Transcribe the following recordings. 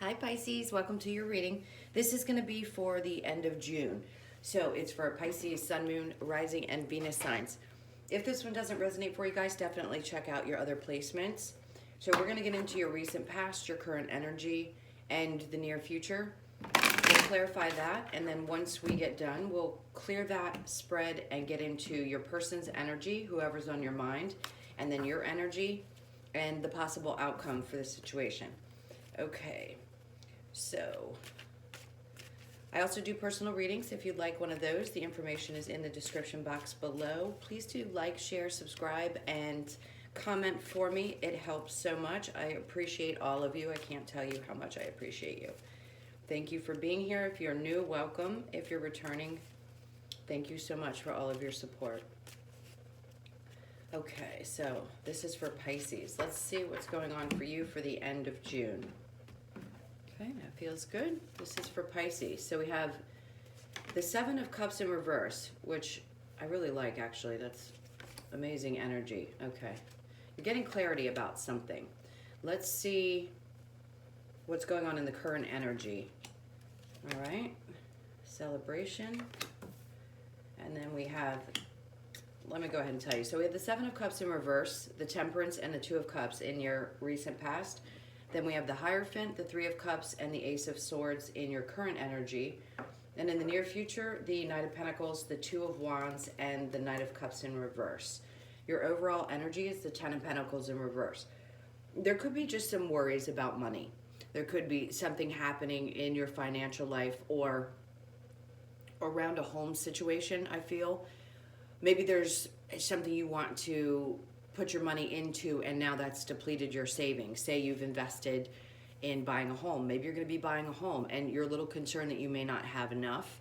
Hi Pisces, welcome to your reading. This is going to be for the end of June. So it's for Pisces, Sun, Moon, Rising, and Venus signs. If this one doesn't resonate for you guys, definitely check out your other placements. So we're going to get into your recent past, your current energy, and the near future. We'll clarify that, and then once we get done, we'll clear that spread and get into your person's energy, whoever's on your mind, and then your energy and the possible outcome for the situation. Okay. So, I also do personal readings. If you'd like one of those, the information is in the description box below. Please do like, share, subscribe, and comment for me. It helps so much. I appreciate all of you. I can't tell you how much I appreciate you. Thank you for being here. If you're new, welcome. If you're returning, thank you so much for all of your support. Okay, so this is for Pisces. Let's see what's going on for you for the end of June. Okay, that feels good. This is for Pisces. So we have the Seven of Cups in reverse, which I really like, actually. That's amazing energy. Okay. You're getting clarity about something. Let's see what's going on in the current energy. All right. Celebration. And then we have, let me go ahead and tell you. So we have the Seven of Cups in reverse, the Temperance, and the Two of Cups in your recent past. Then we have the Hierophant, the Three of Cups, and the Ace of Swords in your current energy. And in the near future, the Knight of Pentacles, the Two of Wands, and the Knight of Cups in reverse. Your overall energy is the Ten of Pentacles in reverse. There could be just some worries about money. There could be something happening in your financial life or around a home situation, I feel. Maybe there's something you want to put your money into and now that's depleted your savings. Say you've invested in buying a home. Maybe you're going to be buying a home and you're a little concerned that you may not have enough.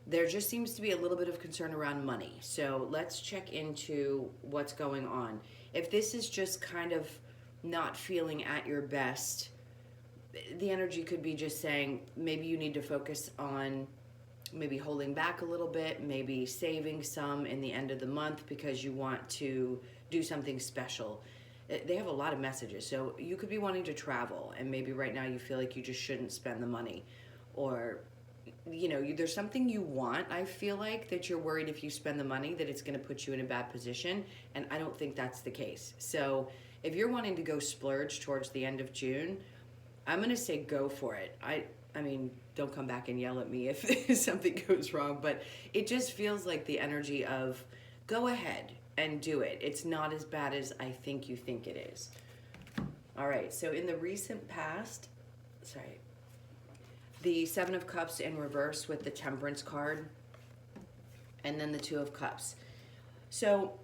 There just seems to be a little bit of concern around money. So let's check into what's going on. If this is just kind of not feeling at your best, the energy could be just saying maybe you need to focus on maybe holding back a little bit, maybe saving some in the end of the month because you want to do something special. They have a lot of messages. So you could be wanting to travel and maybe right now you feel like you just shouldn't spend the money. Or, you know, there's something you want, I feel like, that you're worried if you spend the money that it's going to put you in a bad position. And I don't think that's the case. So if you're wanting to go splurge towards the end of June, I'm going to say go for it. I mean, don't come back and yell at me if something goes wrong, but it just feels like the energy of go ahead and do it. It's not as bad as I think you think it is. All right, so in the recent past, the Seven of Cups in reverse with the Temperance card, and then the Two of Cups. So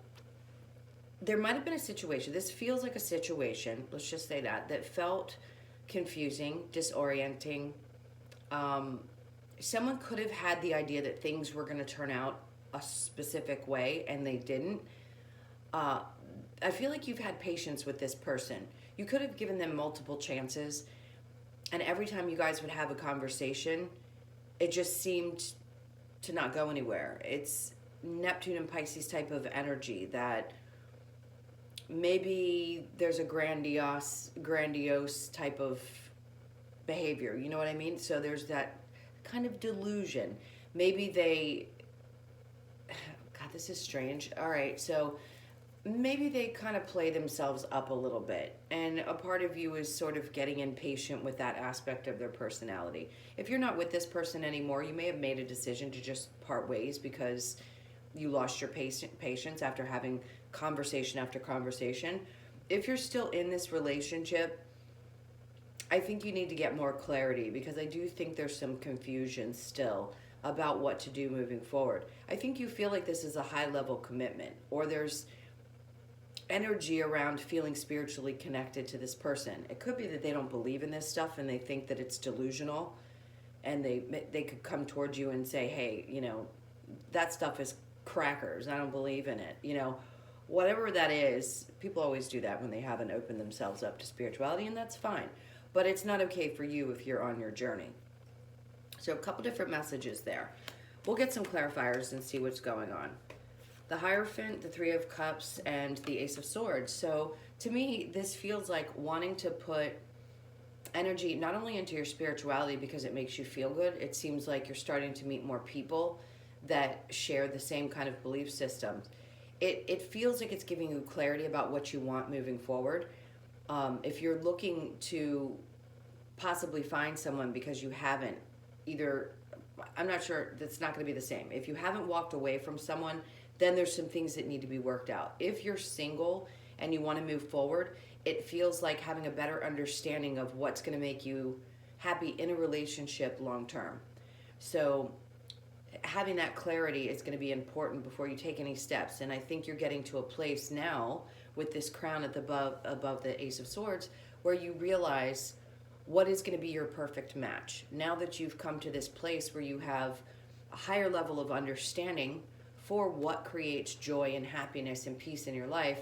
there might have been a situation, this feels like a situation, let's just say that felt confusing, disorienting. Someone could have had the idea that things were going to turn out a specific way and they didn't. I feel like you've had patience with this person. You could have given them multiple chances, and every time you guys would have a conversation, it just seemed to not go anywhere. It's Neptune and Pisces type of energy that maybe there's a grandiose type of behavior, you know what I mean? So there's that kind of delusion. Maybe they, God, this is strange. All right, so maybe they kind of play themselves up a little bit, and a part of you is sort of getting impatient with that aspect of their personality. If you're not with this person anymore, you may have made a decision to just part ways because you lost your patience after having conversation after conversation. If you're still in this relationship, I think you need to get more clarity because I do think there's some confusion still about what to do moving forward. I think you feel like this is a high-level commitment, or there's energy around feeling spiritually connected to this person. It could be that they don't believe in this stuff and they think that it's delusional, and they could come towards you and say, hey, you know, that stuff is crackers. I don't believe in it. You know, whatever that is, people always do that when they haven't opened themselves up to spirituality, and that's fine. But it's not okay for you if you're on your journey. So a couple different messages there. We'll get some clarifiers and see what's going on. The Hierophant, the Three of Cups, and the Ace of Swords. So to me, this feels like wanting to put energy not only into your spirituality because it makes you feel good. It seems like you're starting to meet more people that share the same kind of belief system. It feels like it's giving you clarity about what you want moving forward. If you're looking to possibly find someone because you haven't either, I'm not sure, that's not going to be the same. If you haven't walked away from someone, then there's some things that need to be worked out. If you're single and you want to move forward, it feels like having a better understanding of what's going to make you happy in a relationship long term. So having that clarity is going to be important before you take any steps. And I think you're getting to a place now with this crown at the above the Ace of Swords where you realize what is going to be your perfect match. Now that you've come to this place where you have a higher level of understanding for what creates joy and happiness and peace in your life,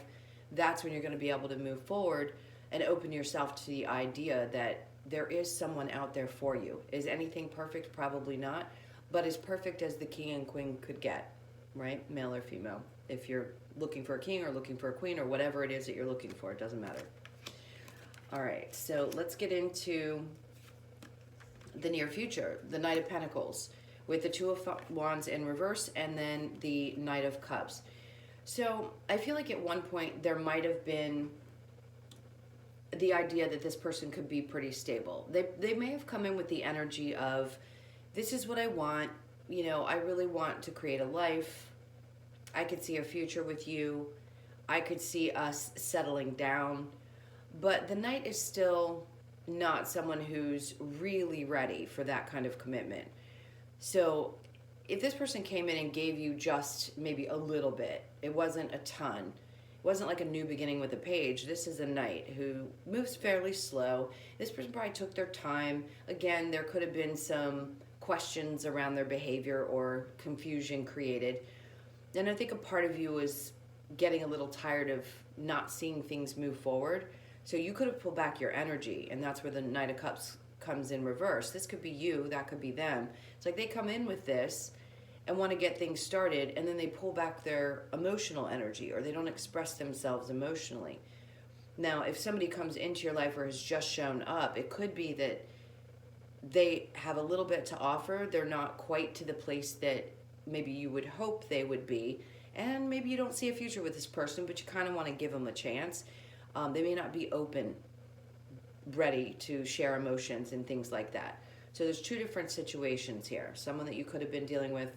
that's when you're going to be able to move forward and open yourself to the idea that there is someone out there for you. Is anything perfect? Probably not, but as perfect as the king and queen could get, right? Male or female. If you're looking for a king or looking for a queen or whatever it is that you're looking for, it doesn't matter. All right, so let's get into the near future, the Knight of Pentacles, with the Two of Wands in reverse and then the Knight of Cups. So I feel like at one point there might have been the idea that this person could be pretty stable. They may have come in with the energy of, this is what I want, you know, I really want to create a life. I could see a future with you. I could see us settling down. But the Knight is still not someone who's really ready for that kind of commitment. So if this person came in and gave you just maybe a little bit, it wasn't a ton, it wasn't like a new beginning with a page. This is a Knight who moves fairly slow. This person probably took their time. Again, there could have been some questions around their behavior or confusion created. And I think a part of you is getting a little tired of not seeing things move forward. So you could have pulled back your energy, and that's where the Knight of Cups comes in reverse. This could be you, that could be them. It's like they come in with this and want to get things started, and then they pull back their emotional energy, or they don't express themselves emotionally. Now, if somebody comes into your life or has just shown up, it could be that they have a little bit to offer. They're not quite to the place that maybe you would hope they would be, and maybe you don't see a future with this person, but you kind of want to give them a chance. They may not be open, ready to share emotions and things like that. So there's two different situations here. Someone that you could have been dealing with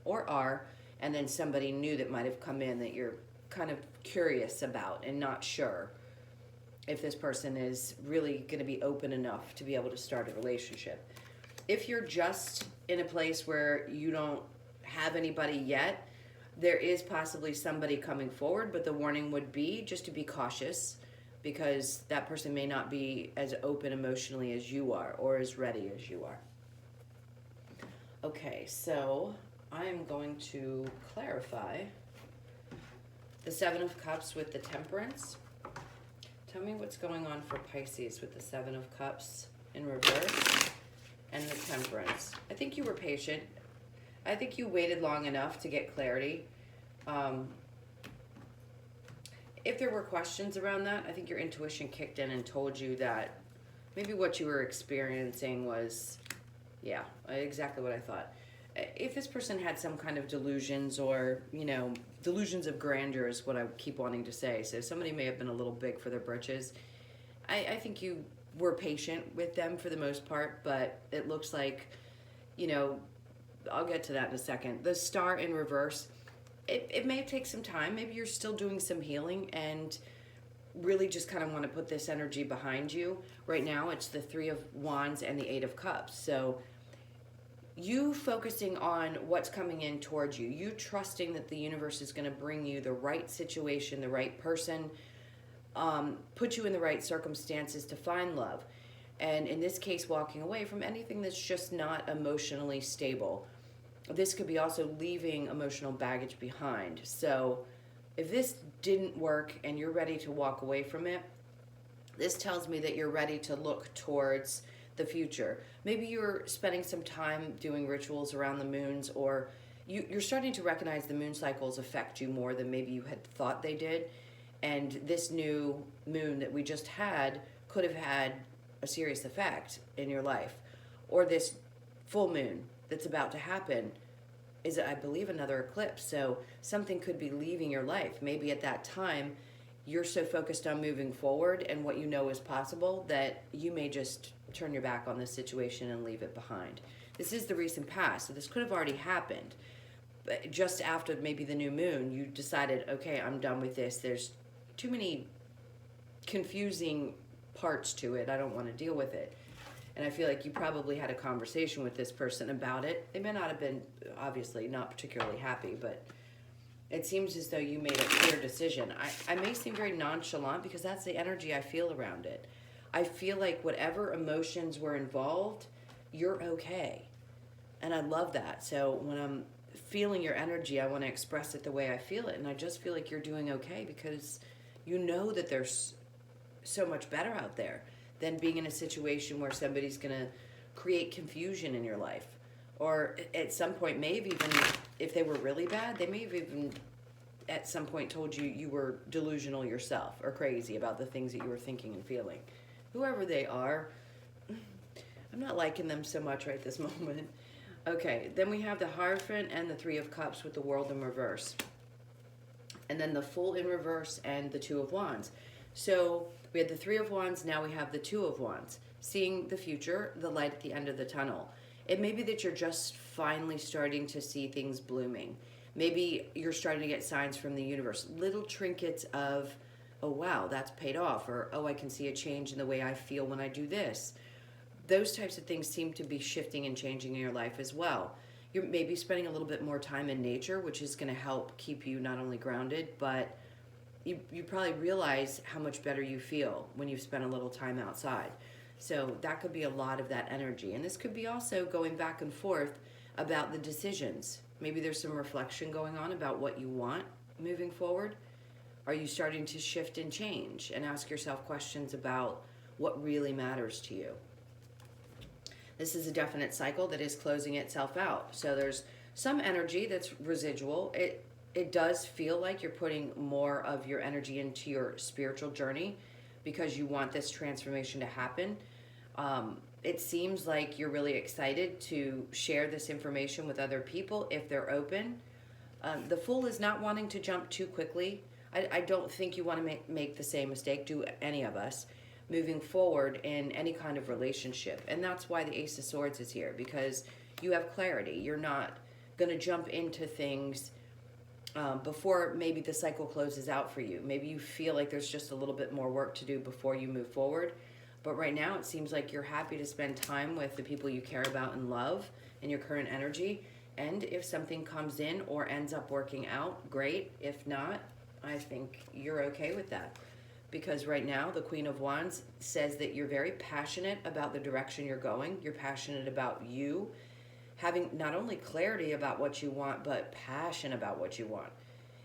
or are, and then somebody new that might have come in that you're kind of curious about and not sure if this person is really going to be open enough to be able to start a relationship. If you're just in a place where you don't have anybody yet, there is possibly somebody coming forward, but the warning would be just to be cautious because that person may not be as open emotionally as you are or as ready as you are. Okay, so I'm going to clarify the Seven of Cups with the Temperance. Tell me what's going on for Pisces with the Seven of Cups in reverse and the Temperance. I think you were patient. I think you waited long enough to get clarity. If there were questions around that, I think your intuition kicked in and told you that maybe what you were experiencing was, yeah, exactly what I thought. If this person had some kind of delusions or, you know, delusions of grandeur is what I keep wanting to say. So somebody may have been a little big for their britches. I think you were patient with them for the most part, but it looks like, you know, I'll get to that in a second. The Star in reverse, it may take some time. Maybe you're still doing some healing and really just kind of want to put this energy behind you. Right now, it's the Three of Wands and the Eight of Cups. So you focusing on what's coming in towards you, you trusting that the universe is going to bring you the right situation, the right person, put you in the right circumstances to find love. And in this case, walking away from anything that's just not emotionally stable. This could be also leaving emotional baggage behind. So if this didn't work and you're ready to walk away from it, this tells me that you're ready to look towards the future. Maybe you're spending some time doing rituals around the moons, or you're starting to recognize the moon cycles affect you more than maybe you had thought they did. And this new moon that we just had could have had a serious effect in your life. Or this full moon that's about to happen is, I believe, another eclipse. So something could be leaving your life. Maybe at that time, you're so focused on moving forward and what you know is possible that you may just turn your back on this situation and leave it behind. This is the recent past, so this could have already happened. But just after maybe the new moon, you decided, okay, I'm done with this. There's too many confusing parts to it. I don't want to deal with it. And I feel like you probably had a conversation with this person about it. They may not have been, obviously, not particularly happy, but it seems as though you made a clear decision. I may seem very nonchalant because that's the energy I feel around it. I feel like whatever emotions were involved, you're okay. And I love that. So when I'm feeling your energy, I want to express it the way I feel it. And I just feel like you're doing okay because you know that there's so much better out there than being in a situation where somebody's going to create confusion in your life. Or at some point, maybe even if they were really bad, they may have even at some point told you you were delusional yourself or crazy about the things that you were thinking and feeling. Whoever they are, I'm not liking them so much right this moment. Okay, then we have the Hierophant and the Three of Cups with the World in reverse. And then the Fool in reverse and the Two of Wands. So we had the Three of Wands, now we have the Two of Wands. Seeing the future, the light at the end of the tunnel. It may be that you're just finally starting to see things blooming. Maybe you're starting to get signs from the universe. Little trinkets of, oh wow, that's paid off. Or, oh, I can see a change in the way I feel when I do this. Those types of things seem to be shifting and changing in your life as well. You're maybe spending a little bit more time in nature, which is going to help keep you not only grounded, but you probably realize how much better you feel when you've spent a little time outside. So that could be a lot of that energy. And this could be also going back and forth about the decisions. Maybe there's some reflection going on about what you want moving forward. Are you starting to shift and change and ask yourself questions about what really matters to you? This is a definite cycle that is closing itself out. So there's some energy that's residual. It does feel like you're putting more of your energy into your spiritual journey because you want this transformation to happen. It seems like you're really excited to share this information with other people if they're open. The Fool is not wanting to jump too quickly. I don't think you want to make the same mistake, do any of us, moving forward in any kind of relationship. And that's why the Ace of Swords is here, because you have clarity. You're not going to jump into things before maybe the cycle closes out for you. Maybe you feel like there's just a little bit more work to do before you move forward. But right now it seems like you're happy to spend time with the people you care about and love in your current energy. And if something comes in or ends up working out, great. If not, I think you're okay with that. Because right now, the Queen of Wands says that you're very passionate about the direction you're going. You're passionate about you having not only clarity about what you want, but passion about what you want.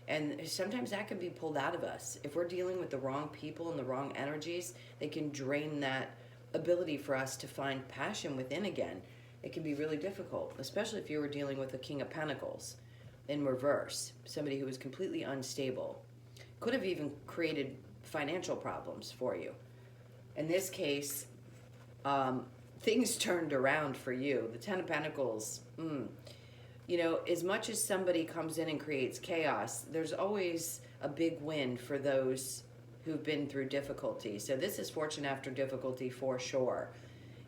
And sometimes that can be pulled out of us. If we're dealing with the wrong people and the wrong energies, they can drain that ability for us to find passion within again. It can be really difficult, especially if you were dealing with the King of Pentacles in reverse, somebody who was completely unstable. Could have even created financial problems for you. In this case, things turned around for you. The Ten of Pentacles, you know, as much as somebody comes in and creates chaos, there's always a big win for those who've been through difficulty. So this is fortune after difficulty for sure.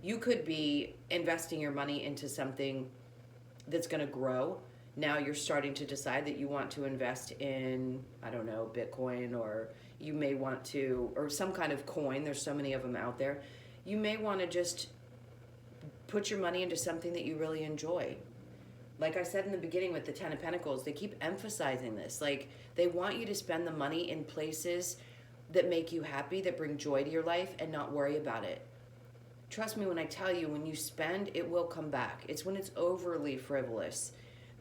You could be investing your money into something that's going to grow. Now you're starting to decide that you want to invest in, I don't know, Bitcoin, or you may want to, or some kind of coin. There's so many of them out there. You may want to just put your money into something that you really enjoy. Like I said in the beginning with the Ten of Pentacles, they keep emphasizing this. Like, they want you to spend the money in places that make you happy, that bring joy to your life, and not worry about it. Trust me when I tell you, when you spend, it will come back. It's when it's overly frivolous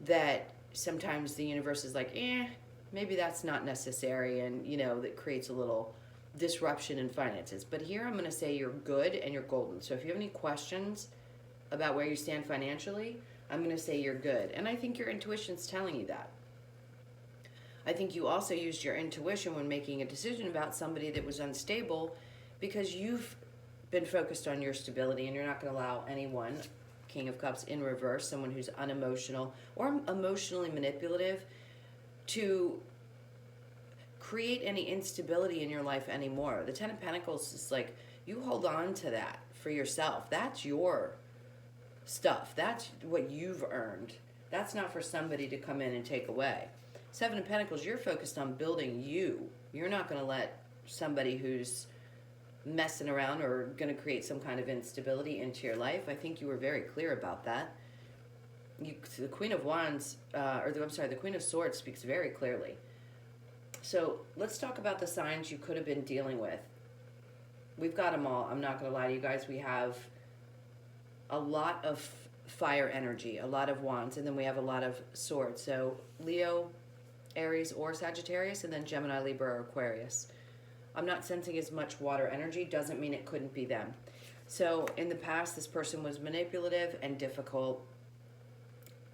that sometimes the universe is like, maybe that's not necessary, and, you know, that creates a little disruption in finances. But here I'm going to say you're good and you're golden. So if you have any questions about where you stand financially, I'm going to say you're good. And I think your intuition's telling you that. I think you also used your intuition when making a decision about somebody that was unstable, because you've been focused on your stability, and you're not going to allow anyone, King of Cups in reverse, someone who's unemotional or emotionally manipulative, to create any instability in your life anymore. The Ten of Pentacles is like, you hold on to that for yourself. That's your stuff. That's what you've earned. That's not for somebody to come in and take away. Seven of Pentacles, you're focused on building you. You're not going to let somebody who's messing around or going to create some kind of instability into your life. I think you were very clear about that. The Queen of Wands, the Queen of Swords speaks very clearly. So let's talk about the signs you could have been dealing with. We've got them all. I'm not going to lie to you guys. We have a lot of fire energy, a lot of wands, and then we have a lot of swords. So Leo, Aries, or Sagittarius, and then Gemini, Libra, or Aquarius. I'm not sensing as much water energy. Doesn't mean it couldn't be them. So in the past, this person was manipulative and difficult,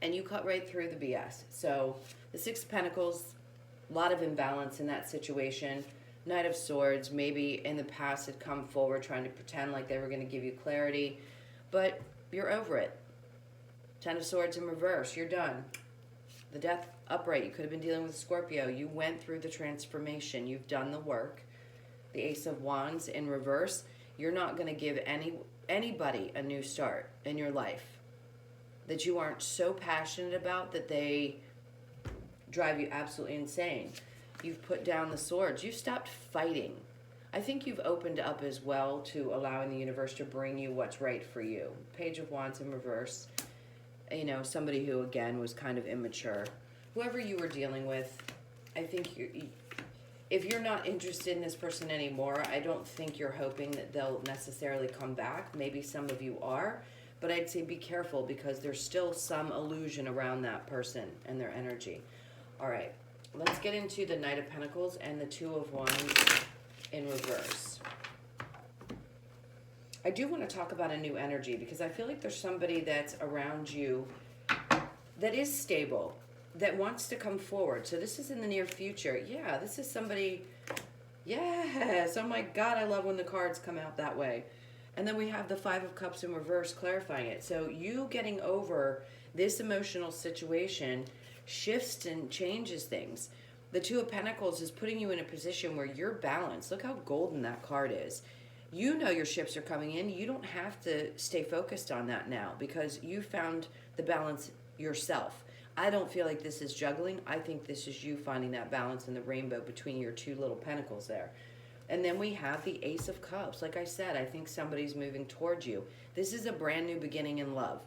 and you cut right through the BS. So the Six of Pentacles, a lot of imbalance in that situation. Knight of Swords, maybe in the past had come forward trying to pretend like they were going to give you clarity, but you're over it. Ten of Swords in reverse, you're done. The Death upright, you could have been dealing with Scorpio. You went through the transformation. You've done the work. The Ace of Wands in reverse, you're not going to give anybody a new start in your life that you aren't so passionate about that they drive you absolutely insane. You've put down the swords. You've stopped fighting. I think you've opened up as well to allowing the universe to bring you what's right for you. Page of Wands in reverse. You know, somebody who, again, was kind of immature. Whoever you were dealing with, I think if you're not interested in this person anymore, I don't think you're hoping that they'll necessarily come back. Maybe some of you are. But I'd say be careful because there's still some illusion around that person and their energy. All right, let's get into the Knight of Pentacles and the Two of Wands in reverse. I do want to talk about a new energy because I feel like there's somebody that's around you that is stable, that wants to come forward. So this is in the near future. Yeah, this is somebody, yes, oh my God, I love when the cards come out that way. And then we have the Five of Cups in reverse clarifying it. So you getting over this emotional situation shifts and changes things. The Two of Pentacles is putting you in a position where you're balanced. Look how golden that card is. You know your ships are coming in. You don't have to stay focused on that now because you found the balance yourself. I don't feel like this is juggling. I think this is you finding that balance in the rainbow between your two little pentacles there. And then we have the Ace of Cups. Like I said, I think somebody's moving towards you. This is a brand new beginning in love.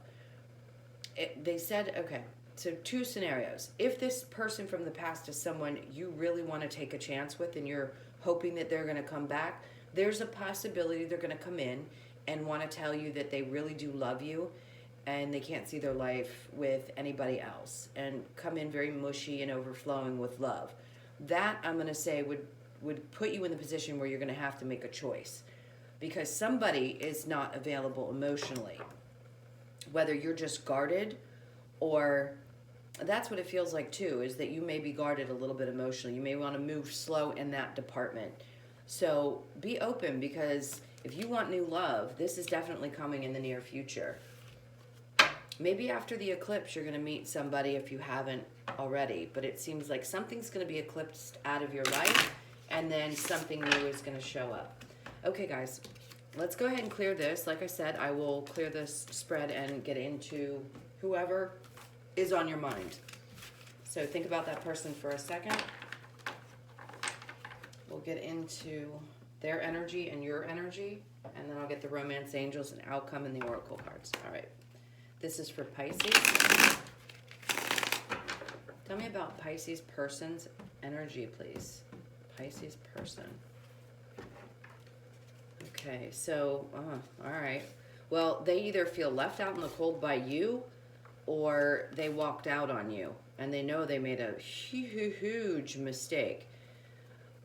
They said, okay, so two scenarios. If this person from the past is someone you really want to take a chance with and you're hoping that they're going to come back, there's a possibility they're going to come in and want to tell you that they really do love you and they can't see their life with anybody else and come in very mushy and overflowing with love. That, I'm going to say, would put you in the position where you're going to have to make a choice because somebody is not available emotionally. Whether you're just guarded or that's what it feels like too, is that you may be guarded a little bit emotionally. You may want to move slow in that department. So be open because if you want new love, this is definitely coming in the near future. Maybe after the eclipse, you're going to meet somebody if you haven't already, but it seems like something's going to be eclipsed out of your life and then something new is going to show up. Okay, guys, let's go ahead and clear this. Like I said, I will clear this spread and get into whoever is on your mind. So think about that person for a second. We'll get into their energy and your energy, and then I'll get the romance angels and outcome and the oracle cards. All right. This is for Pisces. Tell me about Pisces person's energy, please. Pisces person. Okay, so, all right. Well, they either feel left out in the cold by you or they walked out on you and they know they made a huge mistake.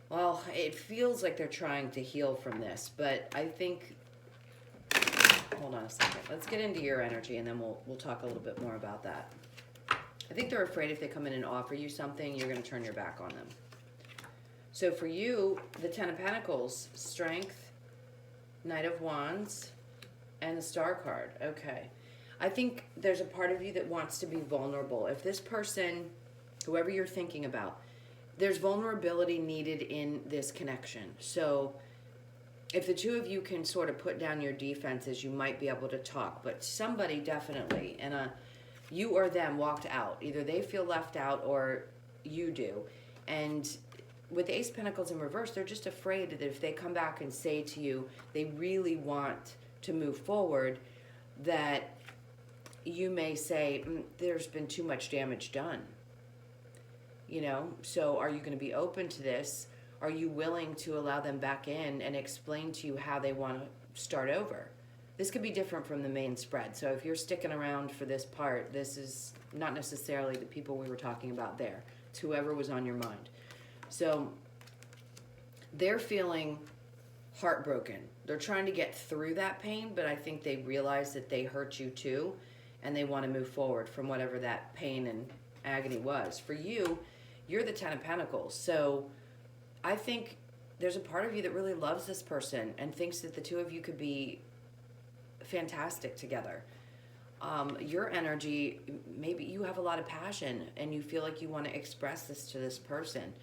Well, it feels like they're trying to heal from this, but I think, hold on a second. Let's get into your energy and then we'll talk a little bit more about that. I think they're afraid if they come in and offer you something, you're going to turn your back on them. So for you, the Ten of Pentacles, strength, Knight of Wands, and the Star card. Okay. I think there's a part of you that wants to be vulnerable. If this person, whoever you're thinking about, there's vulnerability needed in this connection. So if the two of you can sort of put down your defenses, you might be able to talk. But somebody definitely, and you or them walked out. Either they feel left out or you do. And with the Ace of Pentacles in reverse, they're just afraid that if they come back and say to you they really want to move forward, that you may say, there's been too much damage done. You know, so are you going to be open to this? Are you willing to allow them back in and explain to you how they want to start over? This could be different from the main spread. So if you're sticking around for this part, this is not necessarily the people we were talking about there. It's whoever was on your mind. So they're feeling heartbroken. They're trying to get through that pain, but I think they realize that they hurt you too, and they want to move forward from whatever that pain and agony was. For you, you're the Ten of Pentacles. So I think there's a part of you that really loves this person and thinks that the two of you could be fantastic together. Your energy, maybe you have a lot of passion and you feel like you want to express this to this person.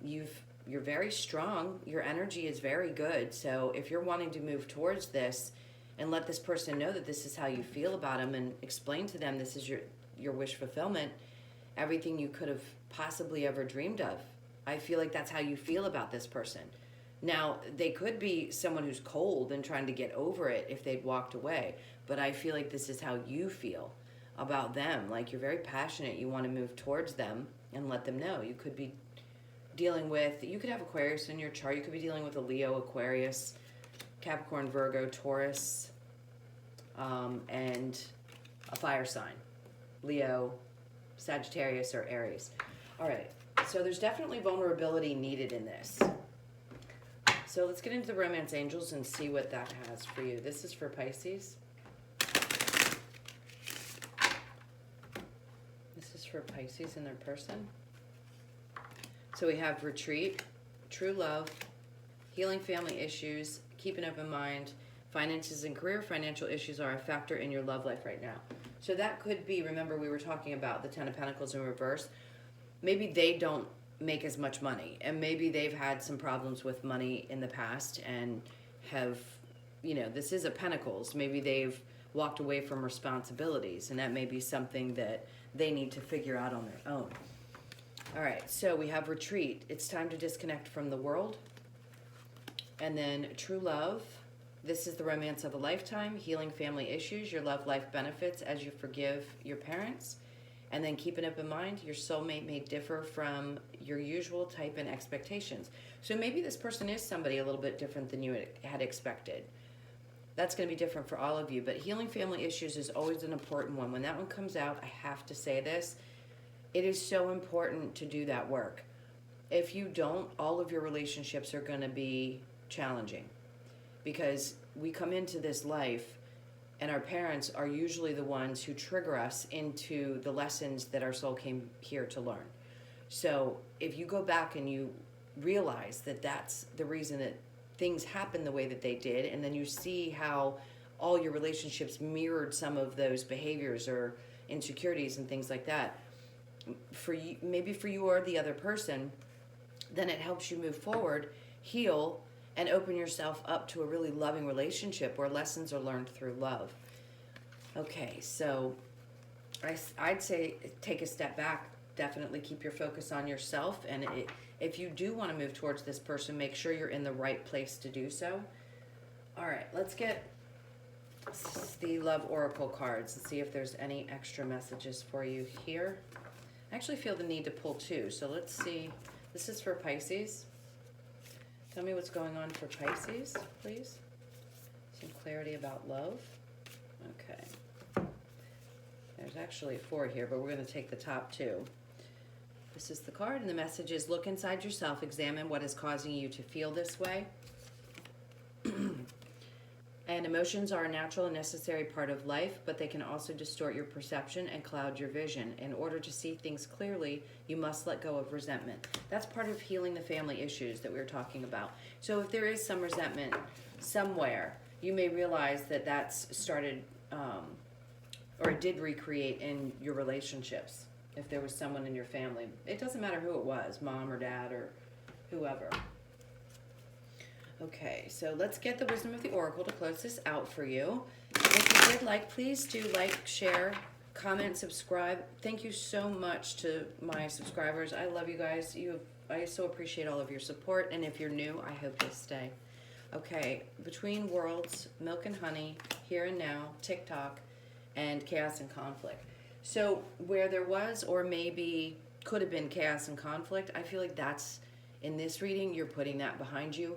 You're very strong. Your energy is very good. So if you're wanting to move towards this and let this person know that this is how you feel about them and explain to them this is your wish fulfillment, everything you could have possibly ever dreamed of. I feel like that's how you feel about this person. Now, they could be someone who's cold and trying to get over it if they'd walked away, but I feel like this is how you feel about them. Like you're very passionate. You want to move towards them and let them know. You could be dealing with, you could have Aquarius in your chart. You could be dealing with a Leo, Aquarius, Capricorn, Virgo, Taurus, and a fire sign, Leo, Sagittarius, or Aries. All right, so there's definitely vulnerability needed in this. So let's get into the romance angels and see what that has for you. This is for Pisces. This is for Pisces and their person. So we have retreat, true love, healing family issues, keep an open mind, finances and career. Financial issues are a factor in your love life right now. So that could be, remember we were talking about the Ten of Pentacles in reverse. Maybe they don't make as much money, and maybe they've had some problems with money in the past and have, you know, this is a Pentacles. Maybe they've walked away from responsibilities, and that may be something that they need to figure out on their own. All right, so we have retreat. It's time to disconnect from the world. And then true love. This is the romance of a lifetime, healing family issues, your love life benefits as you forgive your parents. And then keep an open mind, your soulmate may differ from your usual type and expectations. So maybe this person is somebody a little bit different than you had expected. That's going to be different for all of you. But healing family issues is always an important one. When that one comes out, I have to say this. It is so important to do that work. If you don't, all of your relationships are going to be challenging. Because we come into this life and our parents are usually the ones who trigger us into the lessons that our soul came here to learn. So if you go back and you realize that that's the reason that things happen the way that they did, and then you see how all your relationships mirrored some of those behaviors or insecurities and things like that, for you, maybe for you or the other person, then it helps you move forward, heal, and open yourself up to a really loving relationship where lessons are learned through love. Okay, so I'd say take a step back. Definitely keep your focus on yourself. And if you do want to move towards this person, make sure you're in the right place to do so. All right, let's get the Love Oracle cards and see if there's any extra messages for you here. I actually feel the need to pull two. So let's see. This is for Pisces. Tell me what's going on for Pisces, please. Some clarity about love. Okay. There's actually 4 here, but we're going to take the top 2. This is the card, and the message is, look inside yourself, examine what is causing you to feel this way. And emotions are a natural and necessary part of life, but they can also distort your perception and cloud your vision. In order to see things clearly, you must let go of resentment. That's part of healing the family issues that we were talking about. So if there is some resentment somewhere, you may realize that that's started or it did recreate in your relationships. If there was someone in your family, it doesn't matter who it was, mom or dad or whoever. Okay, so let's get the wisdom of the oracle to close this out for you. If you did like, please do like, share, comment, subscribe. Thank you so much to my subscribers. I love you guys. I so appreciate all of your support, and if you're new, I hope you'll stay. Okay, Between Worlds, Milk and Honey, Here and Now, TikTok, and Chaos and Conflict. So where there was or maybe could have been chaos and conflict, I feel like that's, in this reading, you're putting that behind you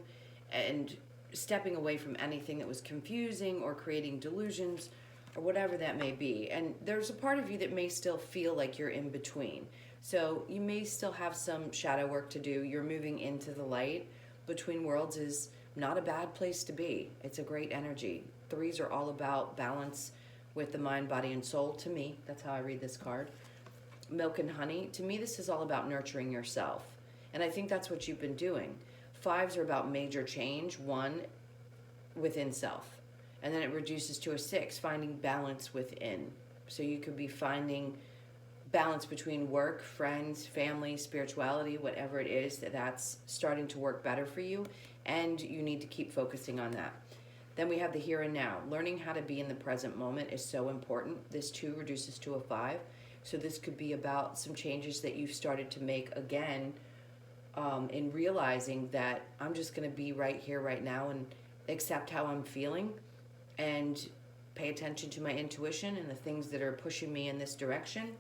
and stepping away from anything that was confusing or creating delusions or whatever that may be. And there's a part of you that may still feel like you're in between. So you may still have some shadow work to do. You're moving into the light. Between Worlds is not a bad place to be. It's a great energy. Threes are all about balance with the mind, body, and soul. To me, that's how I read this card. Milk and Honey, to me, this is all about nurturing yourself. And I think that's what you've been doing. Fives are about major change, one within self. And then it reduces to a 6, finding balance within. So you could be finding balance between work, friends, family, spirituality, whatever it is, that's starting to work better for you. And you need to keep focusing on that. Then we have the here and now. Learning how to be in the present moment is so important. This 2 reduces to a 5. So this could be about some changes that you've started to make again, in realizing that I'm just going to be right here, right now, and accept how I'm feeling and pay attention to my intuition and the things that are pushing me in this direction.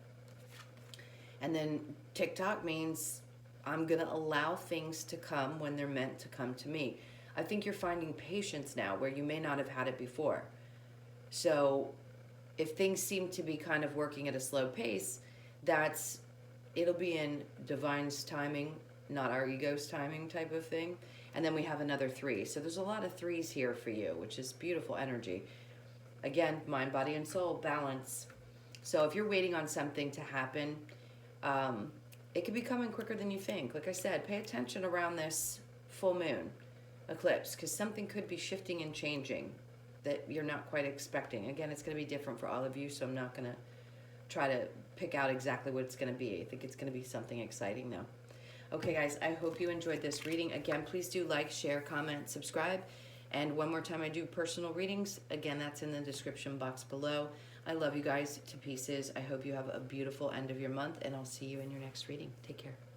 And then TikTok means I'm going to allow things to come when they're meant to come to me. I think you're finding patience now where you may not have had it before. So if things seem to be kind of working at a slow pace, it'll be in divine's timing, not our ego's timing type of thing. And then we have another 3. So there's a lot of 3s here for you, which is beautiful energy. Again, mind, body, and soul, balance. So if you're waiting on something to happen, it could be coming quicker than you think. Like I said, pay attention around this full moon eclipse, because something could be shifting and changing that you're not quite expecting. Again, it's going to be different for all of you, so I'm not going to try to pick out exactly what it's going to be. I think it's going to be something exciting though. Okay, guys, I hope you enjoyed this reading. Again, please do like, share, comment, subscribe. And one more time, I do personal readings. Again, that's in the description box below. I love you guys to pieces. I hope you have a beautiful end of your month, and I'll see you in your next reading. Take care.